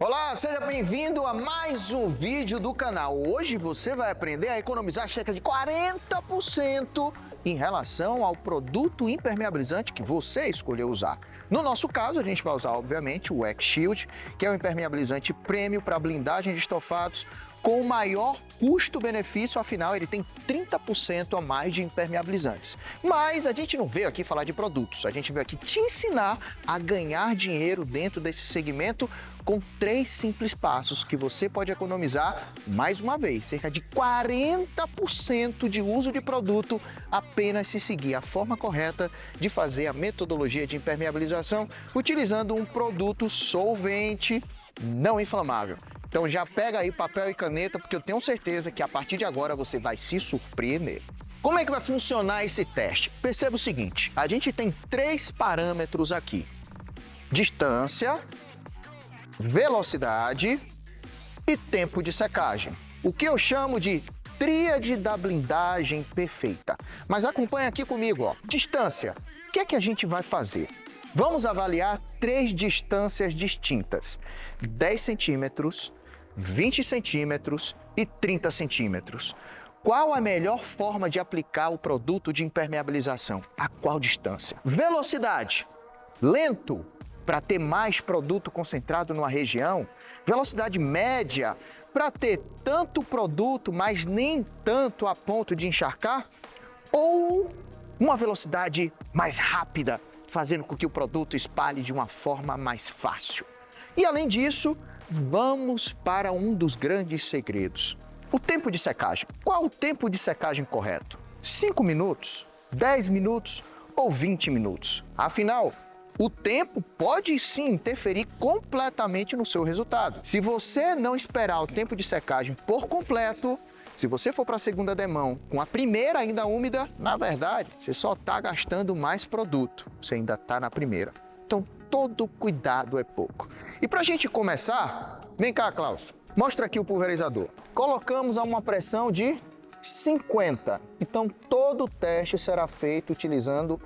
Olá, seja bem-vindo a mais um vídeo do canal. Hoje você vai aprender a economizar cerca de 40% em relação ao produto impermeabilizante que você escolheu usar. No nosso caso, a gente vai usar, obviamente, o X-Shield, que é um impermeabilizante prêmio para blindagem de estofados com maior custo-benefício, afinal ele tem 30% a mais de impermeabilizantes. Mas a gente não veio aqui falar de produtos, a gente veio aqui te ensinar a ganhar dinheiro dentro desse segmento com 3 simples passos que você pode economizar, mais uma vez, cerca de 40% de uso de produto apenas se seguir a forma correta de fazer a metodologia de impermeabilização utilizando um produto solvente não inflamável. Então já pega aí papel e caneta, porque eu tenho certeza que a partir de agora você vai se surpreender. Como é que vai funcionar esse teste? Perceba o seguinte, a gente tem 3 parâmetros aqui: distância, velocidade e tempo de secagem. O que eu chamo de tríade da blindagem perfeita. Mas acompanha aqui comigo, ó. Distância. O que é que a gente vai fazer? Vamos avaliar 3 distâncias distintas: 10 centímetros, 20 centímetros e 30 centímetros. Qual a melhor forma de aplicar o produto de impermeabilização? A qual distância? Velocidade. Lento, para ter mais produto concentrado numa região. Velocidade média, para ter tanto produto, mas nem tanto a ponto de encharcar. Ou uma velocidade mais rápida, fazendo com que o produto espalhe de uma forma mais fácil. E além disso, vamos para um dos grandes segredos: o tempo de secagem. Qual o tempo de secagem correto? 5 minutos, 10 minutos ou 20 minutos? Afinal, o tempo pode sim interferir completamente no seu resultado. Se você não esperar o tempo de secagem por completo, se você for para a segunda demão com a primeira ainda úmida, na verdade, você só está gastando mais produto. Você ainda está na primeira. Então, todo cuidado é pouco. E para a gente começar, vem cá, Klaus, mostra aqui o pulverizador. Colocamos a uma pressão de 50. Então, todo o teste será feito utilizando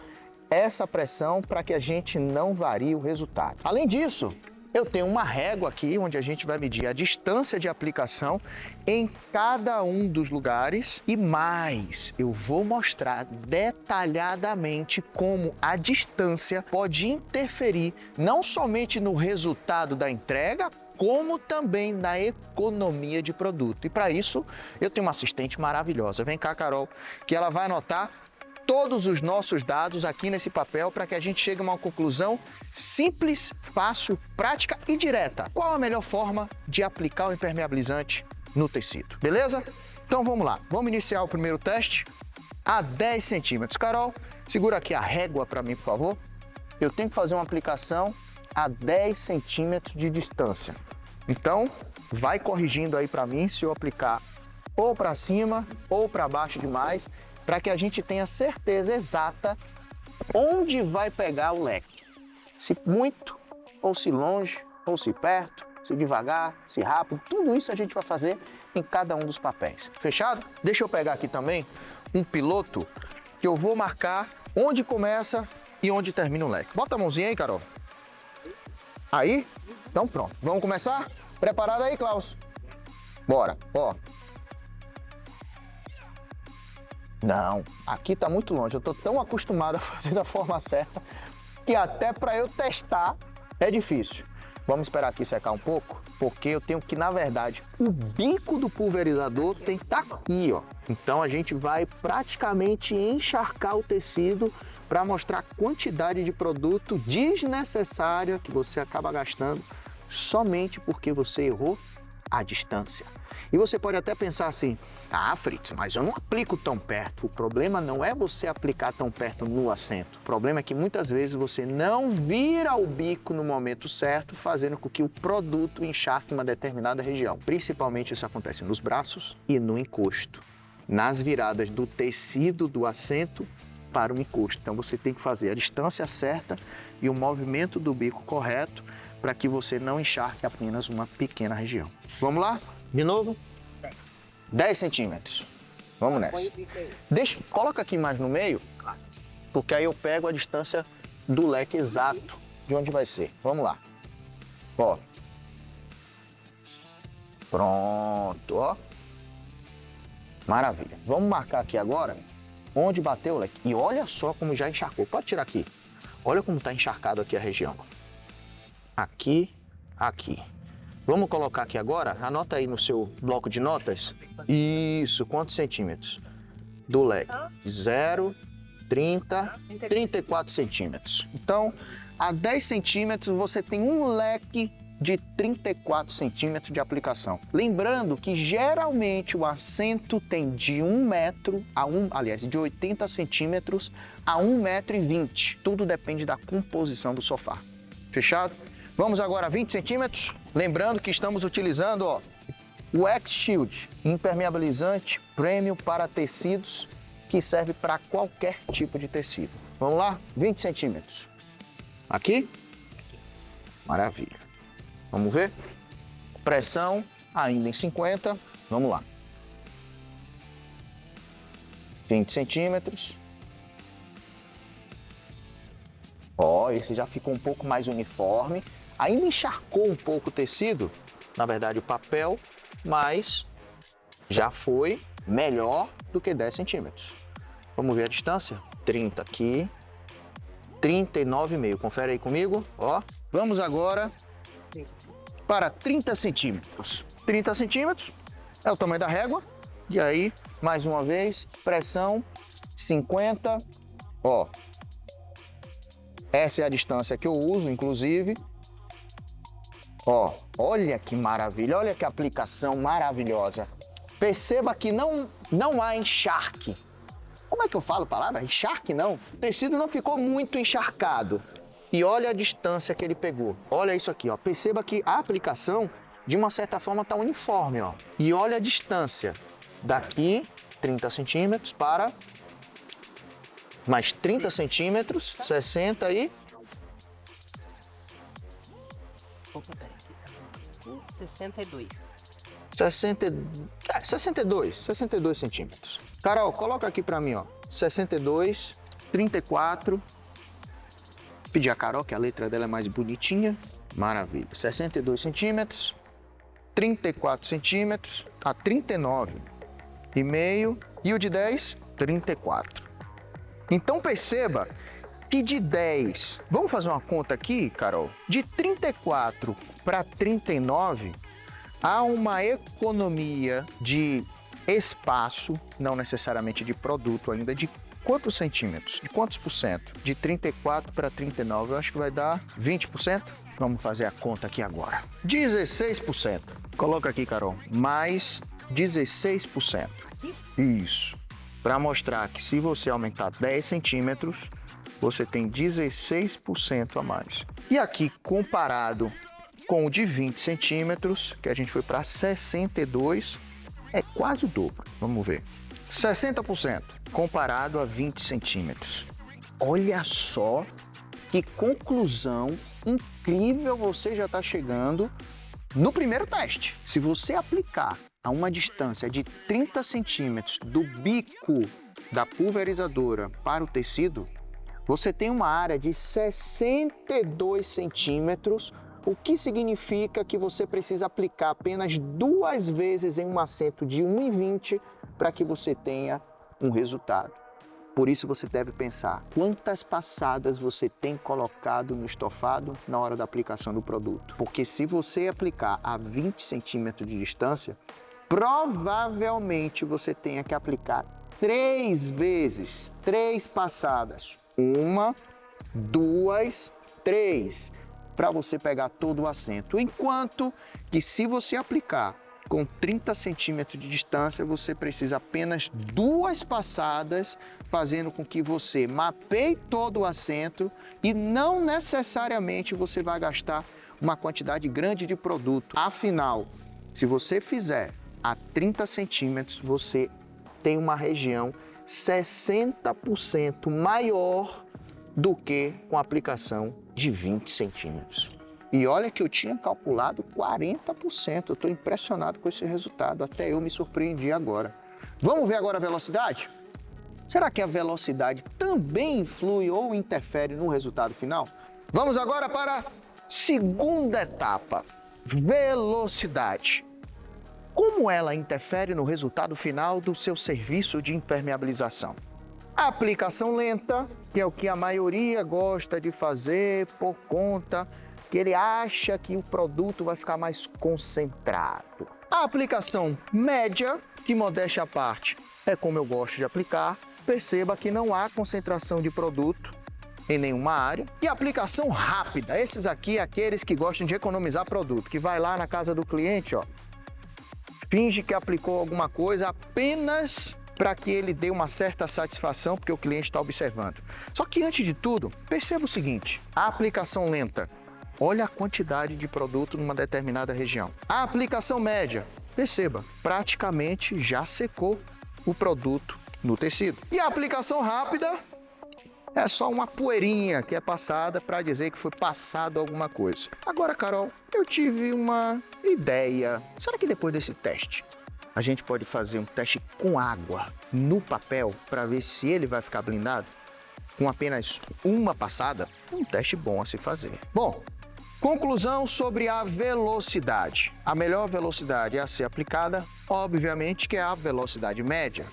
essa pressão para que a gente não varie o resultado. Além disso, eu tenho uma régua aqui onde a gente vai medir a distância de aplicação em cada um dos lugares e mais, eu vou mostrar detalhadamente como a distância pode interferir não somente no resultado da entrega, como também na economia de produto. E para isso, eu tenho uma assistente maravilhosa. Vem cá, Carol, que ela vai anotar todos os nossos dados aqui nesse papel para que a gente chegue a uma conclusão simples, fácil, prática e direta. Qual a melhor forma de aplicar o impermeabilizante no tecido? Beleza? Então vamos lá. Vamos iniciar o primeiro teste a 10 centímetros. Carol, segura aqui a régua para mim, por favor. Eu tenho que fazer uma aplicação a 10 centímetros de distância. Então, vai corrigindo aí para mim se eu aplicar ou para cima ou para baixo demais, para que a gente tenha certeza exata onde vai pegar o leque. Se muito, ou se longe, ou se perto, se devagar, se rápido, tudo isso a gente vai fazer em cada um dos papéis. Fechado? Deixa eu pegar aqui também um piloto que eu vou marcar onde começa e onde termina o leque. Bota a mãozinha aí, Carol. Aí? Então pronto. Vamos começar? Preparado aí, Klaus? Bora, ó. Não, aqui tá muito longe. Eu tô tão acostumado a fazer da forma certa que até para eu testar é difícil. Vamos esperar aqui secar um pouco, porque eu tenho que, na verdade, o bico do pulverizador tem que estar aqui, ó. Então a gente vai praticamente encharcar o tecido para mostrar a quantidade de produto desnecessária que você acaba gastando somente porque você errou a distância. E você pode até pensar assim: ah, Fritz, mas eu não aplico tão perto. O problema não é você aplicar tão perto no assento. O problema é que muitas vezes você não vira o bico no momento certo, fazendo com que o produto encharque uma determinada região. Principalmente isso acontece nos braços e no encosto, nas viradas do tecido do assento para o encosto. Então você tem que fazer a distância certa e o movimento do bico correto para que você não encharque apenas uma pequena região. Vamos lá? De novo? 10 centímetros. Vamos nessa. Coloca aqui mais no meio, porque aí eu pego a distância do leque exato de onde vai ser. Vamos lá. Ó. Pronto, ó. Maravilha. Vamos marcar aqui agora onde bateu o leque. E olha só como já encharcou. Pode tirar aqui. Olha como está encharcado aqui a região. Aqui, aqui. Vamos colocar aqui agora, anota aí no seu bloco de notas. Isso, quantos centímetros? Do leque. 0, 30, 34 centímetros. Então, a 10 centímetros você tem um leque de 34 centímetros de aplicação. Lembrando que geralmente o assento tem de 1 metro a de 80 centímetros a 1,20 m. Tudo depende da composição do sofá. Fechado? Vamos agora a 20 centímetros. Lembrando que estamos utilizando, ó, o X-Shield, impermeabilizante premium para tecidos, que serve para qualquer tipo de tecido. Vamos lá? 20 centímetros. Aqui? Maravilha. Vamos ver? Pressão ainda em 50. Vamos lá. 20 centímetros. Ó, esse já ficou um pouco mais uniforme. Ainda encharcou um pouco o tecido, na verdade o papel, mas já foi melhor do que 10 centímetros. Vamos ver a distância? 30 aqui, 39,5. Confere aí comigo, ó. Vamos agora para 30 centímetros. 30 centímetros é o tamanho da régua. E aí, mais uma vez, pressão 50, ó. Essa é a distância que eu uso, inclusive. Ó, olha que maravilha, olha que aplicação maravilhosa. Perceba que não há encharque. Como é que eu falo a palavra? Encharque não. O tecido não ficou muito encharcado. E olha a distância que ele pegou. Olha isso aqui, ó. Perceba que a aplicação, de uma certa forma, está uniforme, ó. E olha a distância. Daqui, 30 centímetros para mais 30 centímetros, 60 e... 62. 62 centímetros. Carol, coloca aqui para mim, ó. 62, 34. Pedir a Carol, que a letra dela é mais bonitinha. Maravilha. 62 centímetros, 34 centímetros, a 39,5 e o de 10, 34. Então perceba que de 10, vamos fazer uma conta aqui, Carol? De 34 para 39, há uma economia de espaço, não necessariamente de produto ainda, de quantos centímetros? De quantos por cento? De 34 para 39, eu acho que vai dar 20%. Vamos fazer a conta aqui agora. 16%. Coloca aqui, Carol. Mais 16%. Isso. Para mostrar que se você aumentar 10 centímetros, você tem 16% a mais. E aqui, comparado com o de 20 centímetros, que a gente foi para 62, é quase o dobro. Vamos ver. 60% comparado a 20 centímetros. Olha só que conclusão incrível você já está chegando no primeiro teste. Se você aplicar a uma distância de 30 centímetros do bico da pulverizadora para o tecido, você tem uma área de 62 centímetros, o que significa que você precisa aplicar apenas 2 vezes em um assento de 1,20 para que você tenha um resultado. Por isso você deve pensar quantas passadas você tem colocado no estofado na hora da aplicação do produto. Porque se você aplicar a 20 centímetros de distância, provavelmente você tenha que aplicar 3 vezes, 3 passadas. 1, 2, 3, para você pegar todo o assento. Enquanto que se você aplicar com 30 centímetros de distância, você precisa apenas 2 passadas, fazendo com que você mapeie todo o assento e não necessariamente você vai gastar uma quantidade grande de produto. Afinal, se você fizer a 30 centímetros, você tem uma região 60% maior do que com a aplicação de 20 centímetros. E olha que eu tinha calculado 40%. Eu estou impressionado com esse resultado. Até eu me surpreendi agora. Vamos ver agora a velocidade? Será que a velocidade também influi ou interfere no resultado final? Vamos agora para a segunda etapa. Velocidade. como ela interfere no resultado final do seu serviço de impermeabilização? A aplicação lenta, que é o que a maioria gosta de fazer por conta que ele acha que o produto vai ficar mais concentrado. A aplicação média, que modéstia à parte, é como eu gosto de aplicar. Perceba que não há concentração de produto em nenhuma área. E a aplicação rápida, esses aqui, aqueles que gostam de economizar produto, que vai lá na casa do cliente, ó, finge que aplicou alguma coisa apenas para que ele dê uma certa satisfação, porque o cliente está observando. Só que antes de tudo, perceba o seguinte, a aplicação lenta, olha a quantidade de produto numa determinada região. A aplicação média, perceba, praticamente já secou o produto no tecido. E a aplicação rápida é só uma poeirinha que é passada para dizer que foi passado alguma coisa. Agora, Carol, eu tive uma ideia. Será que depois desse teste a gente pode fazer um teste com água no papel para ver se ele vai ficar blindado? Com apenas uma passada, um teste bom a se fazer. Bom, conclusão sobre a velocidade. A melhor velocidade a ser aplicada, obviamente, que é a velocidade média.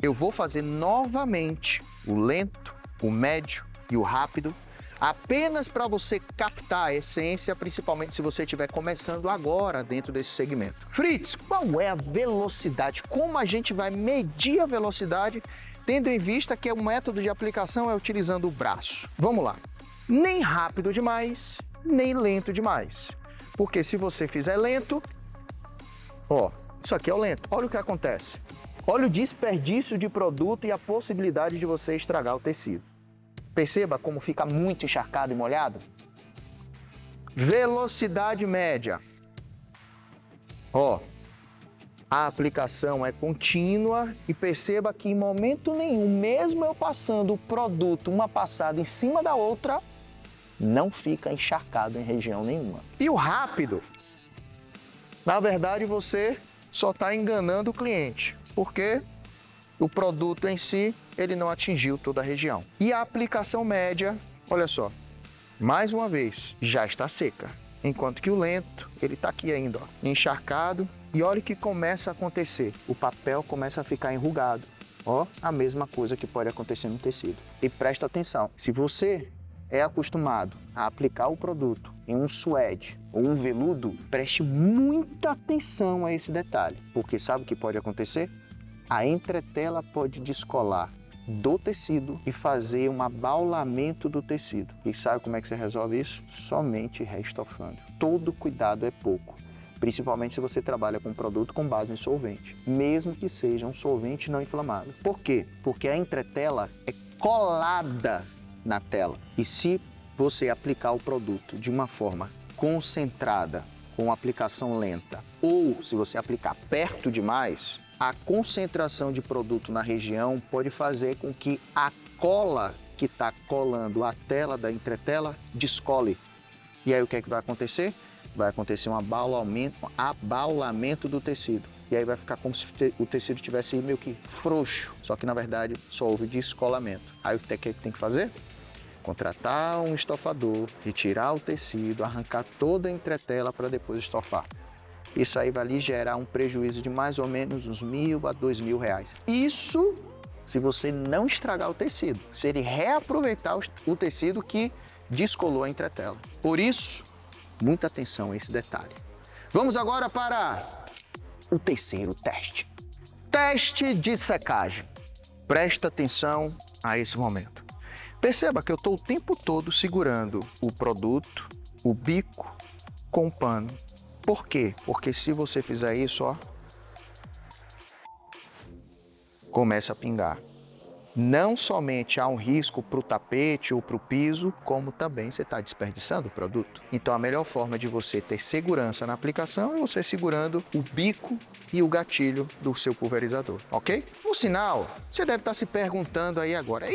Eu vou fazer novamente o lento, o médio e o rápido, apenas para você captar a essência, principalmente se você estiver começando agora dentro desse segmento. Fritz, qual é a velocidade? Como a gente vai medir a velocidade, tendo em vista que o método de aplicação é utilizando o braço? Vamos lá. Nem rápido demais, nem lento demais. Porque se você fizer lento, ó, isso aqui é o lento. Olha o que acontece. Olha o desperdício de produto e a possibilidade de você estragar o tecido. Perceba como fica muito encharcado e molhado? Velocidade média. Ó, a aplicação é contínua e perceba que em momento nenhum, mesmo eu passando o produto uma passada em cima da outra, não fica encharcado em região nenhuma. E o rápido? Na verdade, você só está enganando o cliente, porque o produto em si, ele não atingiu toda a região. E a aplicação média, olha só, mais uma vez, já está seca. Enquanto que o lento, ele está aqui ainda, ó, encharcado. E olha o que começa a acontecer. O papel começa a ficar enrugado. Ó, a mesma coisa que pode acontecer no tecido. E presta atenção, se você é acostumado a aplicar o produto em um suede ou um veludo, preste muita atenção a esse detalhe. Porque sabe o que pode acontecer? A entretela pode descolar do tecido e fazer um abaulamento do tecido. E sabe como é que você resolve isso? Somente reestofando. Todo cuidado é pouco, principalmente se você trabalha com produto com base em solvente, mesmo que seja um solvente não inflamável. Por quê? Porque a entretela é colada na tela. E se você aplicar o produto de uma forma concentrada, com aplicação lenta, ou se você aplicar perto demais, a concentração de produto na região pode fazer com que a cola que está colando a tela da entretela descole. E aí o que é que vai acontecer? Vai acontecer um abaulamento do tecido. E aí vai ficar como se o tecido tivesse meio que frouxo, só que na verdade só houve descolamento. Aí o que é que tem que fazer? Contratar um estofador, retirar o tecido, arrancar toda a entretela para depois estofar. Isso aí vai lhe gerar um prejuízo de mais ou menos uns R$1.000 a R$2.000. Isso se você não estragar o tecido, se ele reaproveitar o tecido que descolou a entretela. Por isso, muita atenção a esse detalhe. Vamos agora para o terceiro teste. Teste de secagem. Presta atenção a esse momento. Perceba que eu estou o tempo todo segurando o produto, o bico, com o pano. Por quê? Porque se você fizer isso, ó, começa a pingar. Não somente há um risco para o tapete ou para o piso, como também você está desperdiçando o produto. Então a melhor forma de você ter segurança na aplicação é você segurando o bico e o gatilho do seu pulverizador, ok? Por sinal, você deve estar se perguntando aí agora,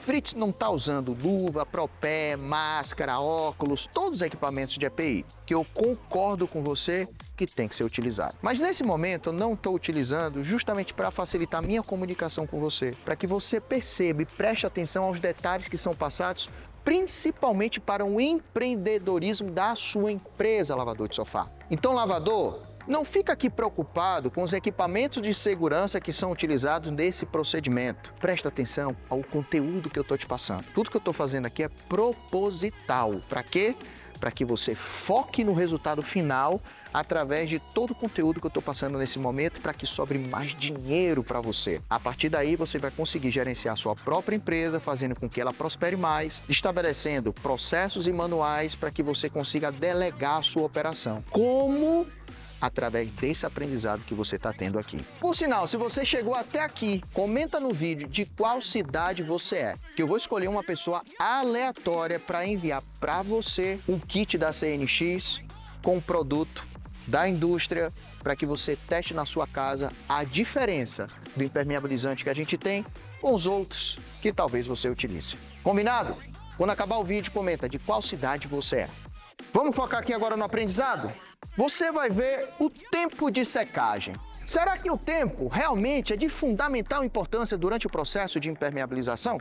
Fritz não está usando luva, propé, máscara, óculos, todos os equipamentos de EPI, que eu concordo com você que tem que ser utilizado. Mas nesse momento eu não estou utilizando justamente para facilitar a minha comunicação com você, para que você perceba e preste atenção aos detalhes que são passados, principalmente para o empreendedorismo da sua empresa, lavador de sofá. Então, lavador, Não fica aqui preocupado com os equipamentos de segurança que são utilizados nesse procedimento. Presta atenção ao conteúdo que eu estou te passando. Tudo que eu estou fazendo aqui é proposital. Para quê? Para que você foque no resultado final através de todo o conteúdo que eu estou passando nesse momento, para que sobre mais dinheiro para você. A partir daí, você vai conseguir gerenciar a sua própria empresa, fazendo com que ela prospere mais, estabelecendo processos e manuais para que você consiga delegar a sua operação. Como? Através desse aprendizado que você está tendo aqui. Por sinal, se você chegou até aqui, comenta no vídeo de qual cidade você é, que eu vou escolher uma pessoa aleatória para enviar para você um kit da CNX com um produto da indústria para que você teste na sua casa a diferença do impermeabilizante que a gente tem com os outros que talvez você utilize. Combinado? Quando acabar o vídeo, comenta de qual cidade você é. Vamos focar aqui agora no aprendizado? Você vai ver o tempo de secagem. Será que o tempo realmente é de fundamental importância durante o processo de impermeabilização?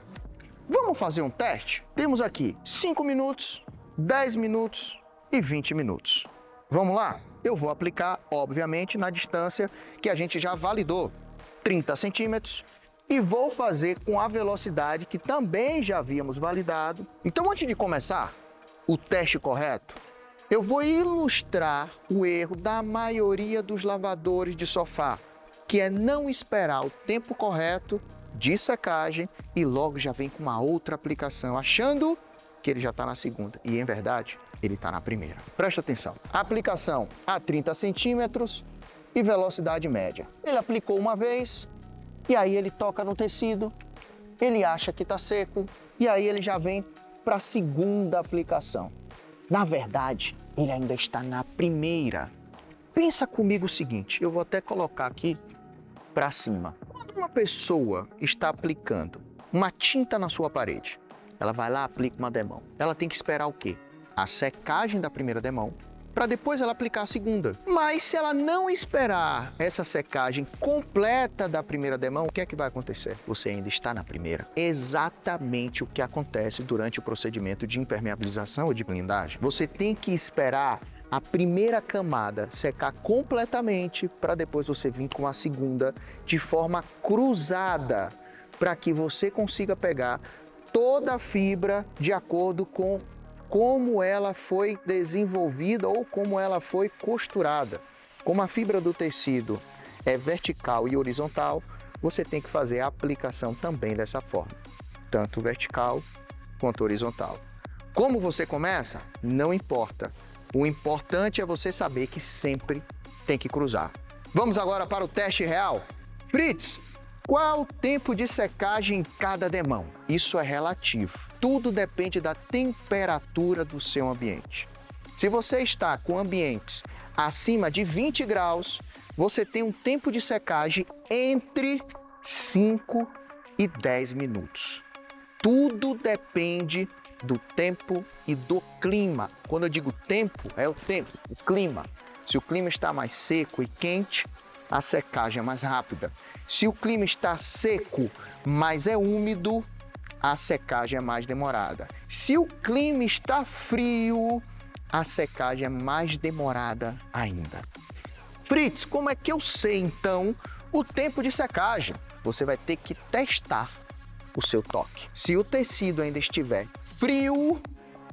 Vamos fazer um teste? Temos aqui 5 minutos, 10 minutos e 20 minutos. Vamos lá? Eu vou aplicar, obviamente, na distância que a gente já validou, 30 centímetros, e vou fazer com a velocidade que também já havíamos validado. Então, antes de começar o teste correto, eu vou ilustrar o erro da maioria dos lavadores de sofá, que é não esperar o tempo correto de secagem e logo já vem com uma outra aplicação, achando que ele já está na segunda. E, em verdade, ele está na primeira. Presta atenção. Aplicação a 30 centímetros e velocidade média. Ele aplicou uma vez e aí ele toca no tecido, ele acha que está seco e aí ele já vem para a segunda aplicação. Na verdade, ele ainda está na primeira. Pensa comigo o seguinte, eu vou até colocar aqui para cima. Quando uma pessoa está aplicando uma tinta na sua parede, ela vai lá e aplica uma demão. Ela tem que esperar o quê? A secagem da primeira demão, para depois ela aplicar a segunda. Mas se ela não esperar essa secagem completa da primeira demão, o que é que vai acontecer? Você ainda está na primeira. Exatamente o que acontece durante o procedimento de impermeabilização ou de blindagem. Você tem que esperar a primeira camada secar completamente para depois você vir com a segunda de forma cruzada, para que você consiga pegar toda a fibra de acordo com como ela foi desenvolvida ou como ela foi costurada. Como a fibra do tecido é vertical e horizontal, você tem que fazer a aplicação também dessa forma, tanto vertical quanto horizontal. Como você começa? Não importa. O importante é você saber que sempre tem que cruzar. Vamos agora para o teste real. Fritz, qual o tempo de secagem em cada demão? Isso é relativo. Tudo depende da temperatura do seu ambiente. Se você está com ambientes acima de 20 graus, você tem um tempo de secagem entre 5 e 10 minutos. Tudo depende do tempo e do clima. Quando eu digo tempo, é o tempo, o clima. Se o clima está mais seco e quente, a secagem é mais rápida. Se o clima está seco, mas é úmido, a secagem é mais demorada. Se o clima está frio, a secagem é mais demorada ainda. Fritz, como é que eu sei, então, o tempo de secagem? Você vai ter que testar o seu toque. Se o tecido ainda estiver frio,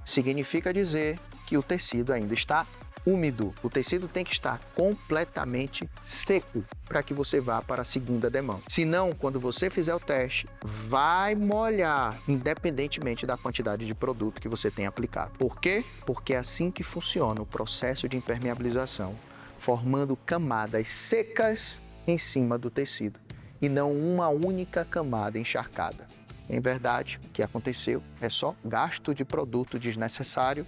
significa dizer que o tecido ainda está úmido. O tecido tem que estar completamente seco para que você vá para a segunda demão. Senão, quando você fizer o teste, vai molhar, independentemente da quantidade de produto que você tem aplicado. Por quê? Porque é assim que funciona o processo de impermeabilização, formando camadas secas em cima do tecido e não uma única camada encharcada. Em verdade, o que aconteceu é só gasto de produto desnecessário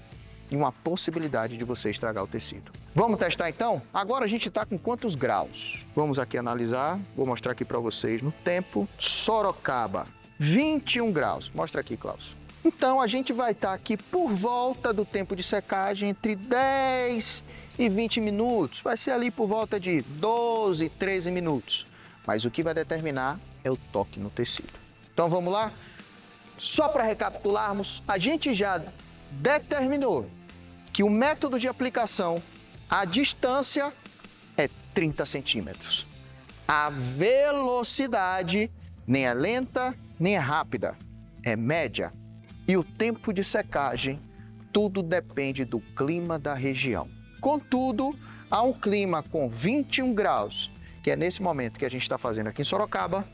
e uma possibilidade de você estragar o tecido. Vamos testar então? Agora a gente está com quantos graus? Vamos aqui analisar, vou mostrar aqui para vocês no tempo. Sorocaba, 21 graus. Mostra aqui, Klaus. Então a gente vai estar aqui por volta do tempo de secagem entre 10 e 20 minutos. Vai ser ali por volta de 12, 13 minutos. Mas o que vai determinar é o toque no tecido. Então vamos lá? Só para recapitularmos, a gente já determinou que o método de aplicação, a distância é 30 centímetros. A velocidade nem é lenta, nem é rápida, é média. E o tempo de secagem, tudo depende do clima da região. Contudo, há um clima com 21 graus, que é nesse momento que a gente está fazendo aqui em Sorocaba,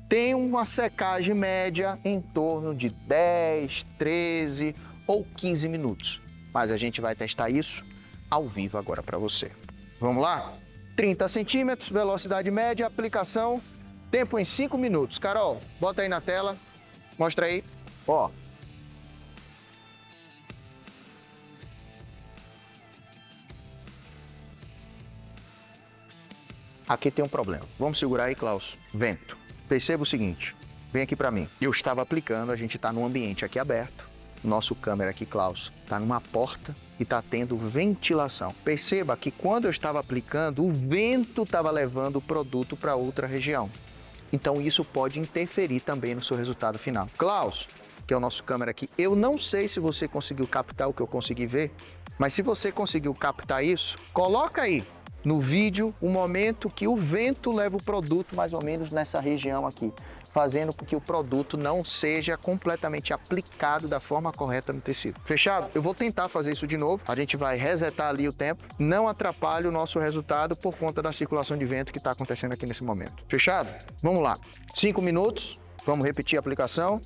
tem uma secagem média em torno de 10, 13 ou 15 minutos. Mas a gente vai testar isso ao vivo agora para você. Vamos lá? 30 centímetros, velocidade média, aplicação, tempo em 5 minutos. Carol, bota aí na tela, mostra aí. Ó. Aqui tem um problema. Vamos segurar aí, Klaus. Vento. Perceba o seguinte, vem aqui para mim. Eu estava aplicando, a gente está num ambiente aqui aberto. Nosso câmera aqui, Klaus, está numa porta e está tendo ventilação. Perceba que quando eu estava aplicando, o vento estava levando o produto para outra região. Então isso pode interferir também no seu resultado final. Klaus, que é o nosso câmera aqui, eu não sei se você conseguiu captar o que eu consegui ver, mas se você conseguiu captar isso, coloca aí no vídeo o momento que o vento leva o produto mais ou menos nessa região aqui, fazendo com que o produto não seja completamente aplicado da forma correta no tecido. Fechado? Eu vou tentar fazer isso de novo. A gente vai resetar ali o tempo. Não atrapalhe o nosso resultado por conta da circulação de vento que está acontecendo aqui nesse momento. Fechado? Vamos lá. 5 minutos. Vamos repetir a aplicação.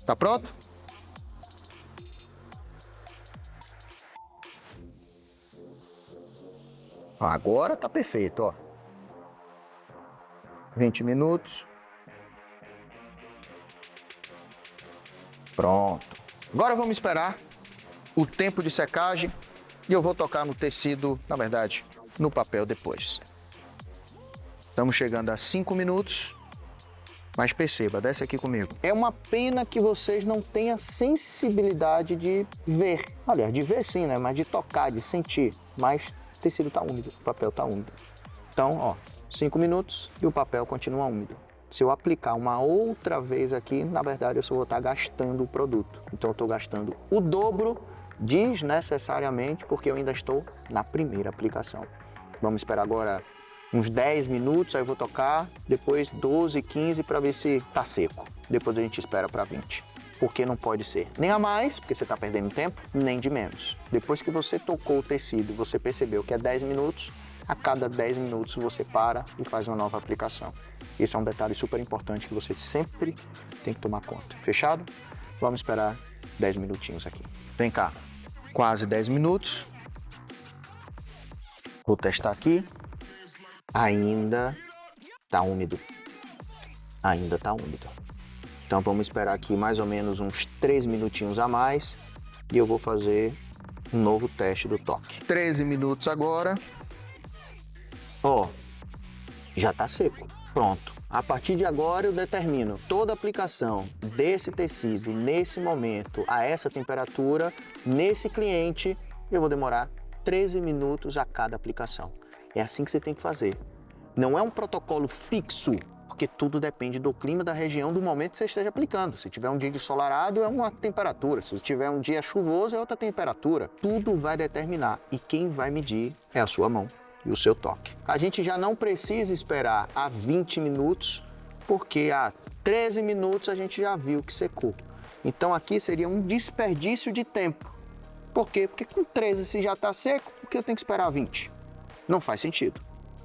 Tá pronto? Agora tá perfeito, ó. 20 minutos. Pronto. Agora vamos esperar o tempo de secagem e eu vou tocar no tecido, na verdade, no papel depois. Estamos chegando a 5 minutos, mas perceba, desce aqui comigo. É uma pena que vocês não tenham sensibilidade de ver. Aliás, de ver sim, né? Mas de tocar, de sentir. Mas o tecido está úmido, o papel está úmido. Então, ó, 5 minutos e o papel continua úmido. Se eu aplicar uma outra vez aqui, na verdade eu só vou estar gastando o produto. Então eu estou gastando o dobro desnecessariamente porque eu ainda estou na primeira aplicação. Vamos esperar agora uns 10 minutos, aí eu vou tocar, depois 12, 15 para ver se está seco. Depois a gente espera para 20. Porque não pode ser nem a mais, porque você está perdendo tempo, nem de menos. Depois que você tocou o tecido, você percebeu que é 10 minutos, a cada 10 minutos você para e faz uma nova aplicação. Esse é um detalhe super importante que você sempre tem que tomar conta. Fechado? Vamos esperar 10 minutinhos aqui. Vem cá, quase 10 minutos. Vou testar aqui. Ainda está úmido. Ainda está úmido. Então vamos esperar aqui mais ou menos uns 3 minutinhos a mais e eu vou fazer um novo teste do toque. 13 minutos agora. Ó, já está seco. Pronto. A partir de agora eu determino toda a aplicação desse tecido nesse momento, a essa temperatura, nesse cliente, eu vou demorar 13 minutos a cada aplicação. É assim que você tem que fazer. Não é um protocolo fixo, porque tudo depende do clima da região do momento que você esteja aplicando. Se tiver um dia ensolarado, é uma temperatura. Se tiver um dia chuvoso, é outra temperatura. Tudo vai determinar e quem vai medir é a sua mão e o seu toque. A gente já não precisa esperar a 20 minutos, porque a 13 minutos a gente já viu que secou. Então aqui seria um desperdício de tempo. Por quê? Porque com 13 se já está seco, por que eu tenho que esperar 20? Não faz sentido.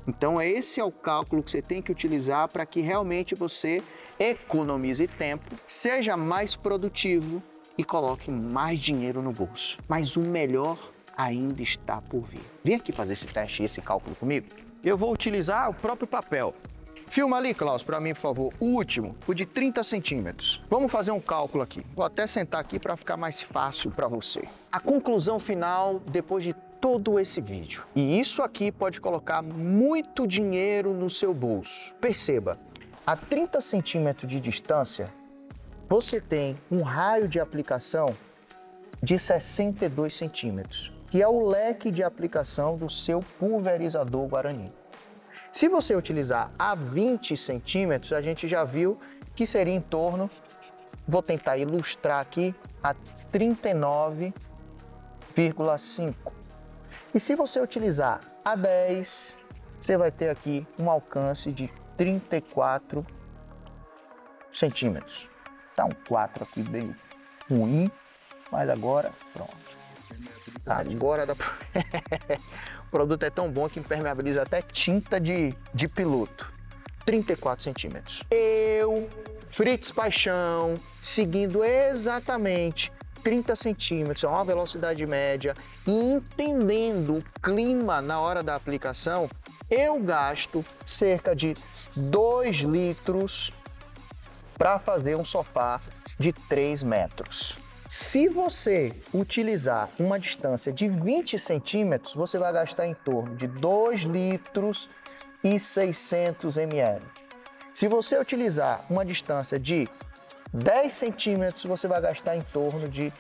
Então esse é o cálculo que você tem que utilizar para que realmente você economize tempo, seja mais produtivo e coloque mais dinheiro no bolso. Mas o melhor ainda está por vir. Vem aqui fazer esse teste e esse cálculo comigo. Eu vou utilizar o próprio papel. Filma ali, Klaus, para mim, por favor, o último, o de 30 centímetros. Vamos fazer um cálculo aqui. Vou até sentar aqui para ficar mais fácil para você. A conclusão final, depois de todo esse vídeo. E isso aqui pode colocar muito dinheiro no seu bolso. Perceba, a 30 centímetros de distância, você tem um raio de aplicação de 62 centímetros, que é o leque de aplicação do seu pulverizador Guarani. Se você utilizar a 20 centímetros, a gente já viu que seria em torno, vou tentar ilustrar aqui, a 39,5. E se você utilizar a 10, você vai ter aqui um alcance de 34 centímetros. Tá um 4 aqui bem ruim, mas agora pronto. Agora dá pra... O produto é tão bom que impermeabiliza até tinta de piloto. 34 centímetros. Eu, Fritz Paixão, seguindo exatamente 30 centímetros, é uma velocidade média, e entendendo o clima na hora da aplicação, eu gasto cerca de 2 litros para fazer um sofá de 3 metros. Se você utilizar uma distância de 20 centímetros, você vai gastar em torno de 2 litros e 600 ml. Se você utilizar uma distância de 10 centímetros, você vai gastar em torno de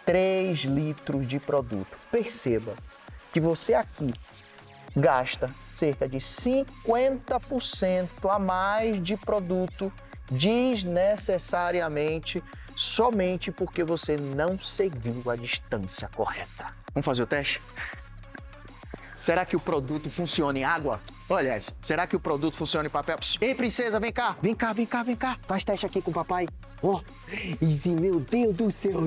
3 litros de produto. Perceba que você aqui gasta cerca de 50% a mais de produto desnecessariamente, somente porque você não seguiu a distância correta. Vamos fazer o teste? Será que o produto funciona em água? Olha essa. Será que o produto funciona em papel? Ei, princesa, vem cá. Vem cá, vem cá, vem cá. Faz teste aqui com o papai. Ó, Izzy, meu Deus do céu.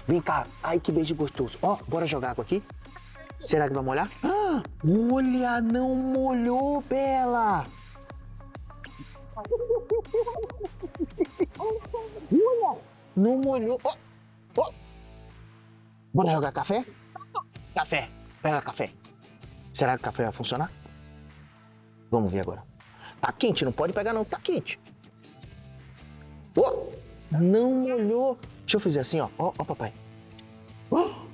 Vem cá. Ai, que beijo gostoso. Ó, bora jogar água aqui? Será que vai molhar? Ah, olha, não molhou, Bela. Olha, não molhou. Ó, ó. Bora jogar café? Café. Pega café. Será que o café vai funcionar? Vamos ver agora. Tá quente, não pode pegar não, tá quente. Oh, não molhou. Deixa eu fazer assim, ó. Ó, ó, papai. Oh.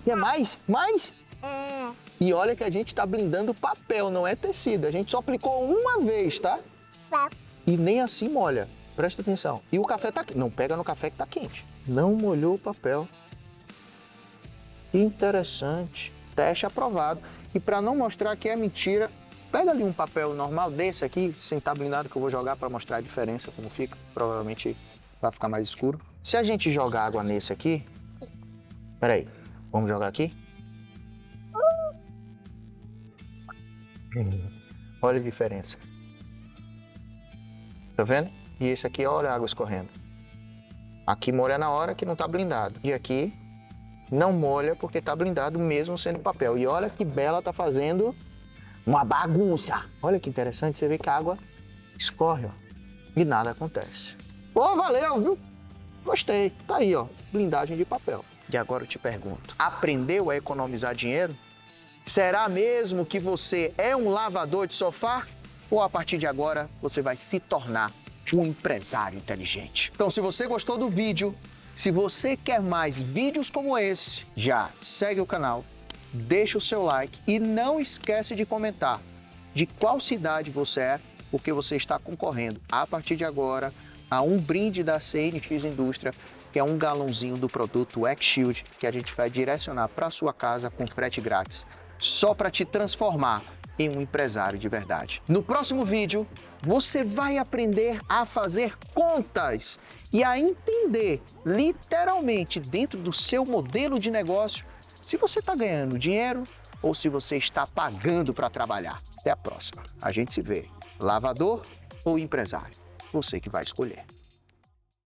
Quer mais? Mais? E olha que a gente tá blindando papel, não é tecido. A gente só aplicou uma vez, tá? E nem assim molha. Presta atenção. E o café tá quente. Não pega no café que tá quente. Não molhou o papel. Interessante. Teste aprovado. E para não mostrar que é mentira, pega ali um papel normal desse aqui, sem estar blindado, que eu vou jogar para mostrar a diferença, como fica. Provavelmente vai ficar mais escuro. Se a gente jogar água nesse aqui... Peraí, vamos jogar aqui? Olha a diferença. Tá vendo? E esse aqui, olha a água escorrendo. Aqui molha na hora que não tá blindado. E aqui não molha porque tá blindado mesmo sendo papel. E olha que Bela tá fazendo uma bagunça. Olha que interessante, você vê que a água escorre, ó, e nada acontece. Pô, valeu, viu? Gostei. Tá aí, ó, blindagem de papel. E agora eu te pergunto, aprendeu a economizar dinheiro? Será mesmo que você é um lavador de sofá? Ou a partir de agora você vai se tornar um empresário inteligente? Então, se você gostou do vídeo, se você quer mais vídeos como esse, já segue o canal, deixa o seu like e não esquece de comentar de qual cidade você é, porque você está concorrendo, a partir de agora, a um brinde da CNX Indústria, que é um galãozinho do produto X-Shield, que a gente vai direcionar para sua casa com frete grátis, só para te transformar em um empresário de verdade. No próximo vídeo, você vai aprender a fazer contas e a entender, literalmente, dentro do seu modelo de negócio, se você está ganhando dinheiro ou se você está pagando para trabalhar. Até a próxima. A gente se vê. Lavador ou empresário? Você que vai escolher.